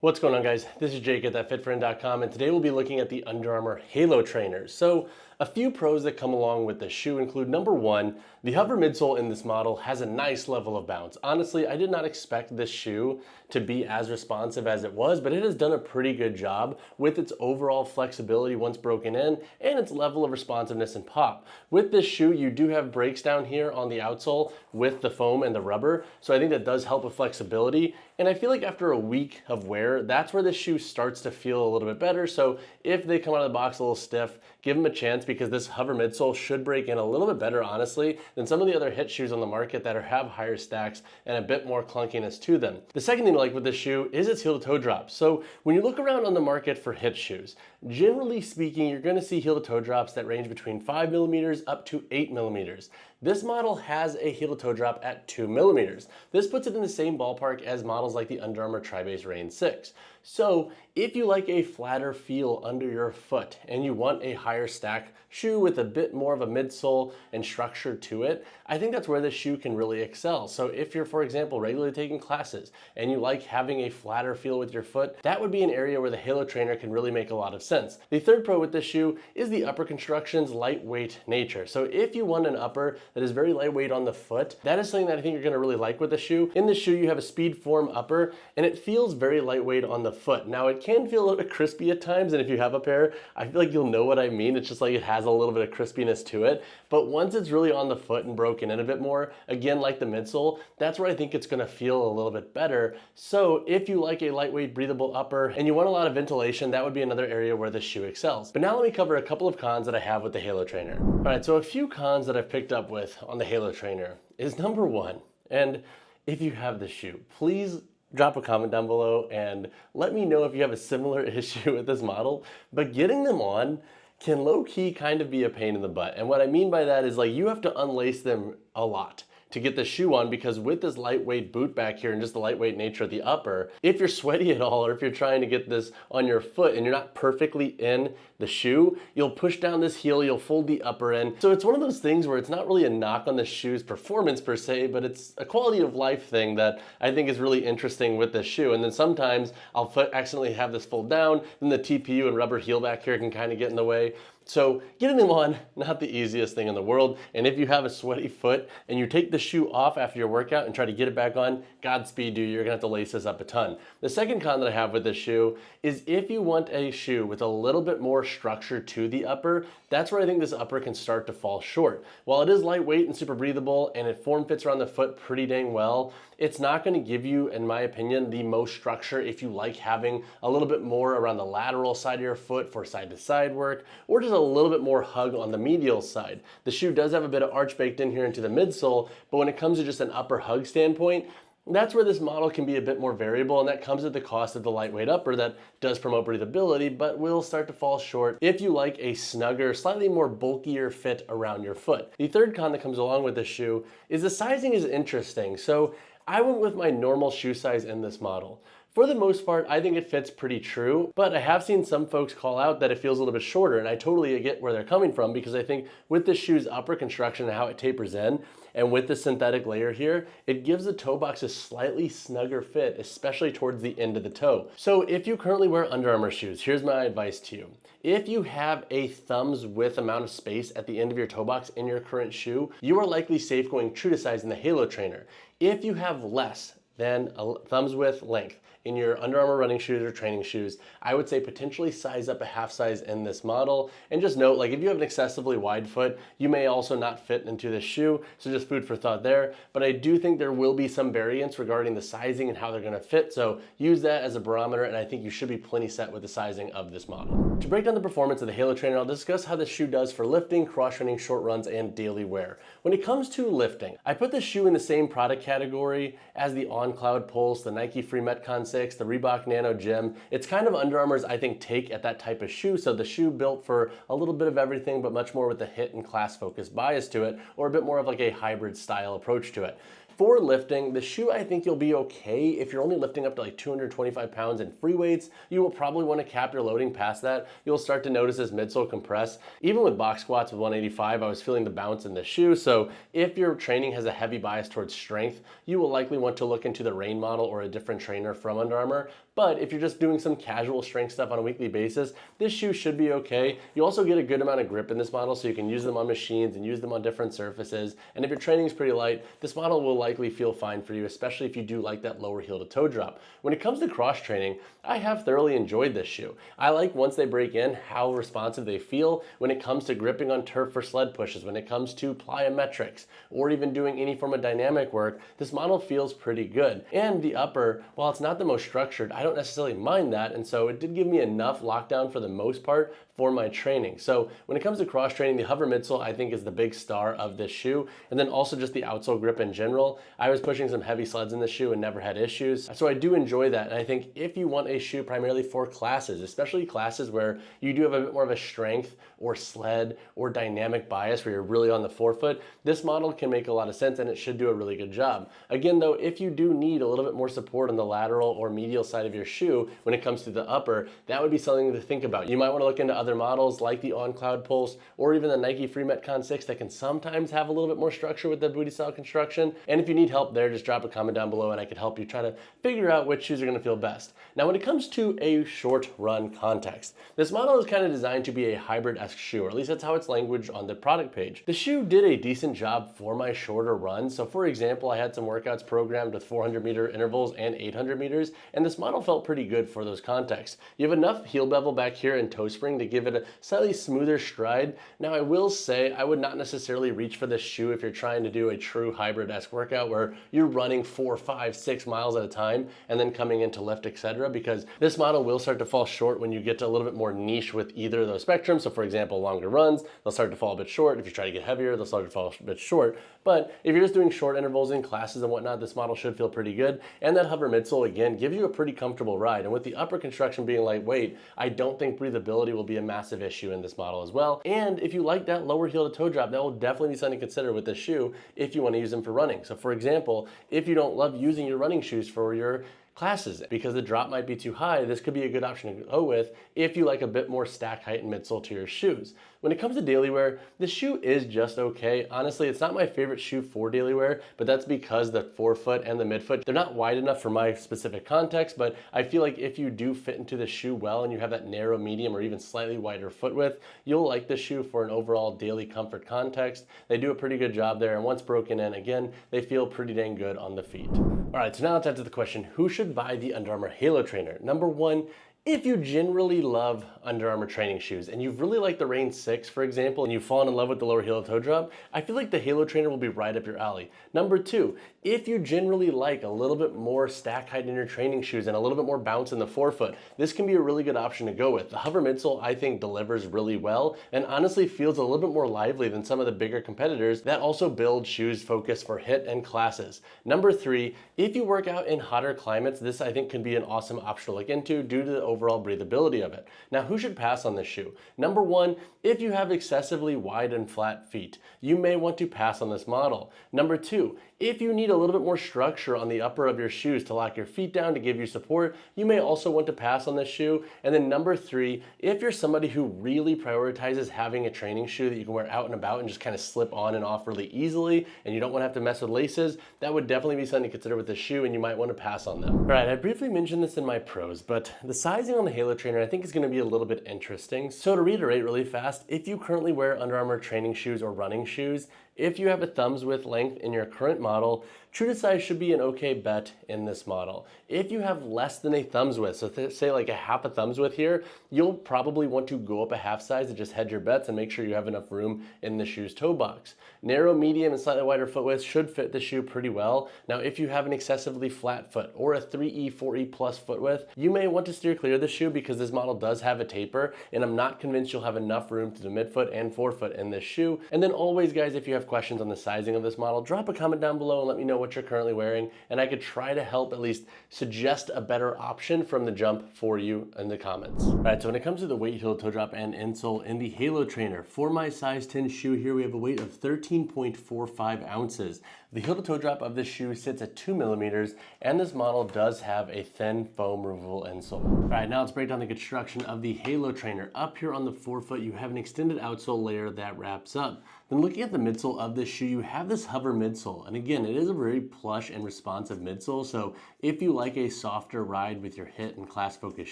What's going on, guys? This is Jake at thatfitfriend.com, and today we'll be looking at the Under Armour Halo Trainer. So a few pros that come along with this shoe include, number one, the hover midsole in this model has a nice level of bounce. Honestly, I did not expect this shoe to be as responsive as it was, but it has done a pretty good job with its overall flexibility once broken in and its level of responsiveness and pop. With this shoe, you do have breaks down here on the outsole with the foam and the rubber, so I think that does help with flexibility. And I feel like after a week of wear, that's where this shoe starts to feel a little bit better. So if they come out of the box a little stiff, give them a chance, because this hover midsole should break in a little bit better, honestly, than some of the other HIIT shoes on the market that have higher stacks and a bit more clunkiness to them. The second thing I like with this shoe is its heel to toe drop. So when you look around on the market for HIIT shoes, generally speaking, you're gonna see heel to toe drops that range between 5 millimeters up to 8 millimeters. This model has a heel to toe drop at 2 millimeters. This puts it in the same ballpark as models like the Under Armour Tri-Base Reign 6. So if you like a flatter feel under your foot and you want a higher stack shoe with a bit more of a midsole and structure to it, I think that's where this shoe can really excel. So if you're, for example, regularly taking classes and you like having a flatter feel with your foot, that would be an area where the Halo Trainer can really make a lot of sense. The third pro with this shoe is the upper construction's lightweight nature. So if you want an upper that is very lightweight on the foot, that is something that I think you're gonna really like with the shoe. In this shoe, you have a speed form upper and it feels very lightweight on the foot. Now it can feel a little bit crispy at times, and if you have a pair, I feel like you'll know what I mean. It's just like it has a little bit of crispiness to it. But once it's really on the foot and broken in a bit more, again, like the midsole, that's where I think it's gonna feel a little bit better. So if you like a lightweight, breathable upper and you want a lot of ventilation, that would be another area where this shoe excels. But now let me cover a couple of cons that I have with the Halo Trainer. All right, so a few cons that I've picked up with on the Halo Trainer is, number one, and if you have this shoe, please drop a comment down below and let me know if you have a similar issue with this model. But getting them on can low-key kind of be a pain in the butt. And what I mean by that is, like, you have to unlace them a lot to get the shoe on, because with this lightweight boot back here and just the lightweight nature of the upper, if you're sweaty at all, or if you're trying to get this on your foot and you're not perfectly in the shoe, you'll push down this heel, you'll fold the upper in. So it's one of those things where it's not really a knock on the shoe's performance per se, but it's a quality of life thing that I think is really interesting with this shoe. And then sometimes I'll accidentally have this fold down, then the TPU and rubber heel back here can kind of get in the way. So getting them on, not the easiest thing in the world. And if you have a sweaty foot and you take the shoe off after your workout and try to get it back on, Godspeed, dude, you're gonna have to lace this up a ton. The second con that I have with this shoe is, if you want a shoe with a little bit more structure to the upper, that's where I think this upper can start to fall short. While it is lightweight and super breathable and it form fits around the foot pretty dang well, it's not gonna give you, in my opinion, the most structure if you like having a little bit more around the lateral side of your foot for side to side work, or just a little bit more hug on the medial side. The shoe does have a bit of arch baked in here into the midsole, but when it comes to just an upper hug standpoint, that's where this model can be a bit more variable, and that comes at the cost of the lightweight upper that does promote breathability, but will start to fall short if you like a snugger, slightly more bulkier fit around your foot. The third con that comes along with this shoe is the sizing is interesting. So I went with my normal shoe size in this model. For the most part, I think it fits pretty true, but I have seen some folks call out that it feels a little bit shorter, and I totally get where they're coming from, because I think with the shoe's upper construction and how it tapers in, and with the synthetic layer here, it gives the toe box a slightly snugger fit, especially towards the end of the toe. So if you currently wear Under Armour shoes, here's my advice to you. If you have a thumbs width amount of space at the end of your toe box in your current shoe, you are likely safe going true to size in the Halo Trainer. If you have less than a thumbs width length in your Under Armour running shoes or training shoes, I would say potentially size up a half size in this model. And just note, like, if you have an excessively wide foot, you may also not fit into this shoe, so just food for thought there. But I do think there will be some variance regarding the sizing and how they're gonna fit, so use that as a barometer, and I think you should be plenty set with the sizing of this model. To break down the performance of the Halo Trainer, I'll discuss how this shoe does for lifting, cross-training, short runs, and daily wear. When it comes to lifting, I put this shoe in the same product category as the On CloudPulse, the Nike Free Metcon 6, the Reebok Nano Gym. It's kind of Under Armour's, I think, take at that type of shoe. So the shoe built for a little bit of everything, but much more with a HIIT and class focused bias to it, or a bit more of like a hybrid style approach to it. For lifting, the shoe, I think you'll be okay. If you're only lifting up to like 225 pounds in free weights, you will probably want to cap your loading past that. You'll start to notice this midsole compress. Even with box squats with 185, I was feeling the bounce in the shoe. So if your training has a heavy bias towards strength, you will likely want to look into the Reign model or a different trainer from Under Armour. But if you're just doing some casual strength stuff on a weekly basis, this shoe should be okay. You also get a good amount of grip in this model, so you can use them on machines and use them on different surfaces. And if your training is pretty light, this model will likely feel fine for you, especially if you do like that lower heel to toe drop. When it comes to cross training, I have thoroughly enjoyed this shoe. I like once they break in how responsive they feel when it comes to gripping on turf for sled pushes, when it comes to plyometrics, or even doing any form of dynamic work. This model feels pretty good. And the upper, while it's not the most structured, I don't necessarily mind that, and so it did give me enough lockdown for the most part for my training. So when it comes to cross training, the hover midsole I think is the big star of this shoe, and then also just the outsole grip in general. I was pushing some heavy sleds in this shoe and never had issues, so I do enjoy that. And I think if you want a shoe primarily for classes, especially classes where you do have a bit more of a strength or sled or dynamic bias where you're really on the forefoot, this model can make a lot of sense and it should do a really good job. Again though, if you do need a little bit more support on the lateral or medial side of your shoe when it comes to the upper, that would be something to think about. You might want to look into other models like the On CloudPulse or even the Nike Free Metcon 6 that can sometimes have a little bit more structure with the booty style construction. And if you need help there, just drop a comment down below and I could help you try to figure out which shoes are going to feel best. Now when it comes to a short run context, this model is kind of designed to be a hybrid-esque shoe, or at least that's how it's languaged on the product page. The shoe did a decent job for my shorter runs. So for example, I had some workouts programmed with 400-meter intervals and 800 meters, and this model felt pretty good for those contexts. You have enough heel bevel back here and toe spring to give it a slightly smoother stride. Now I will say I would not necessarily reach for this shoe if you're trying to do a true hybrid-esque workout where you're running 4, 5, 6 miles at a time and then coming into lift, etc., because this model will start to fall short when you get to a little bit more niche with either of those spectrums. So for example, longer runs, they'll start to fall a bit short. If you try to get heavier, they'll start to fall a bit short. But if you're just doing short intervals in classes and whatnot, this model should feel pretty good. And that hover midsole, again, gives you a pretty comfortable ride. And with the upper construction being lightweight, I don't think breathability will be a massive issue in this model as well. And if you like that lower heel to toe drop, that will definitely be something to consider with this shoe if you want to use them for running. So for example, if you don't love using your running shoes for your classes because the drop might be too high, this could be a good option to go with if you like a bit more stack height and midsole to your shoes. When it comes to daily wear, this shoe is just okay. Honestly, it's not my favorite shoe for daily wear, but that's because the forefoot and the midfoot, they're not wide enough for my specific context, but I feel like if you do fit into the shoe well and you have that narrow, medium, or even slightly wider foot width, you'll like this shoe for an overall daily comfort context. They do a pretty good job there, and once broken in, again, they feel pretty dang good on the feet. All right, so now let's answer the question, who should buy the Under Armour Halo Trainer? Number one, if you generally love Under Armour training shoes and you've really liked the Reign 6, for example, and you've fallen in love with the lower heel to toe drop, I feel like the Halo Trainer will be right up your alley. Number two, if you generally like a little bit more stack height in your training shoes and a little bit more bounce in the forefoot, this can be a really good option to go with. The hover midsole, I think, delivers really well and honestly feels a little bit more lively than some of the bigger competitors that also build shoes focused for HIIT and classes. Number three, if you work out in hotter climates, this I think can be an awesome option to look into due to the overall breathability of it. Now, who should pass on this shoe? Number one, if you have excessively wide and flat feet, you may want to pass on this model. Number two, if you need a little bit more structure on the upper of your shoes to lock your feet down to give you support, you may also want to pass on this shoe. And then number three, if you're somebody who really prioritizes having a training shoe that you can wear out and about and just kind of slip on and off really easily, and you don't want to have to mess with laces, that would definitely be something to consider with this shoe, and you might want to pass on them. All right, I briefly mentioned this in my pros, but the sizing on the Halo Trainer I think is going to be a little bit interesting. So to reiterate really fast, if you currently wear Under Armour training shoes or running shoes, if you have a thumbs width length in your current model, true to size should be an okay bet in this model. If you have less than a thumbs width, so say like a half a thumbs width here, you'll probably want to go up a half size to just hedge your bets and make sure you have enough room in the shoe's toe box. Narrow, medium, and slightly wider foot width should fit the shoe pretty well. Now, if you have an excessively flat foot or a 3E, 4E plus foot width, you may want to steer clear of the shoe because this model does have a taper, and I'm not convinced you'll have enough room to the midfoot and forefoot in this shoe. And then always, guys, if you have questions on the sizing of this model, drop a comment down below and let me know what you're currently wearing, and I could try to help at least suggest a better option from the jump for you in the comments. All right, so when it comes to the weight, heel, toe drop, and insole in the Halo Trainer, for my size 10 shoe here, we have a weight of 13.45 ounces. The heel to toe drop of this shoe sits at 2 millimeters, and this model does have a thin foam removable insole. All right, now let's break down the construction of the Halo Trainer. Up here on the forefoot, you have an extended outsole layer that wraps up. Then looking at the midsole of this shoe, you have this hover midsole. And again, it is a very plush and responsive midsole. So if you like a softer ride with your HIIT and class focused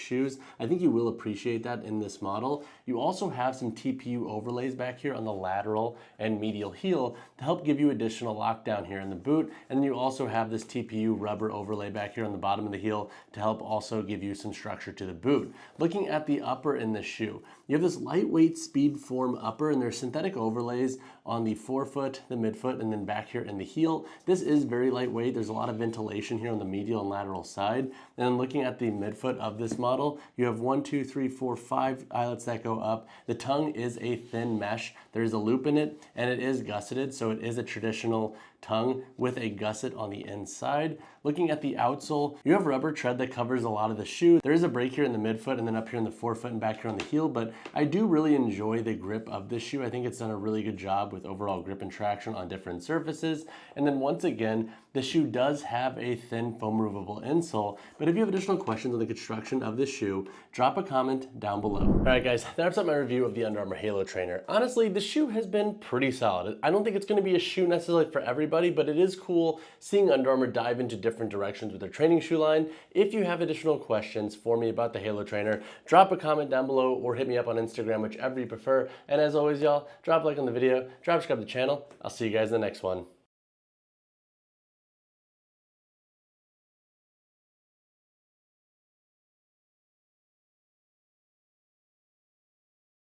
shoes, I think you will appreciate that in this model. You also have some TPU overlays back here on the lateral and medial heel to help give you additional lockdown here in the boot. And then you also have this TPU rubber overlay back here on the bottom of the heel to help also give you some structure to the boot. Looking at the upper in this shoe, you have this lightweight speed form upper, and there's synthetic overlays on the forefoot, the midfoot, and then back here in the heel. This is very lightweight. There's a lot of ventilation here on the medial and lateral side. And then looking at the midfoot of this model, you have 1, 2, 3, 4, 5 eyelets that go up. The tongue is a thin mesh. There's a loop in it, and it is gusseted, so it is a traditional tongue with a gusset on the inside. Looking at the outsole, you have rubber tread that covers a lot of the shoe. There is a break here in the midfoot and then up here in the forefoot and back here on the heel, but I do really enjoy the grip of this shoe. I think it's done a really good job with overall grip and traction on different surfaces. And then once again, the shoe does have a thin foam removable insole, but if you have additional questions on the construction of this shoe, drop a comment down below. All right guys, that wraps up my review of the Under Armour Halo Trainer. Honestly, the shoe has been pretty solid. I don't think it's gonna be a shoe necessarily for everybody, but it is cool seeing Under Armour dive into different directions with their training shoe line. If you have additional questions for me about the Halo Trainer, drop a comment down below or hit me up on Instagram, whichever you prefer. And as always, y'all, drop a like on the video, subscribe to the channel. I'll see you guys in the next one.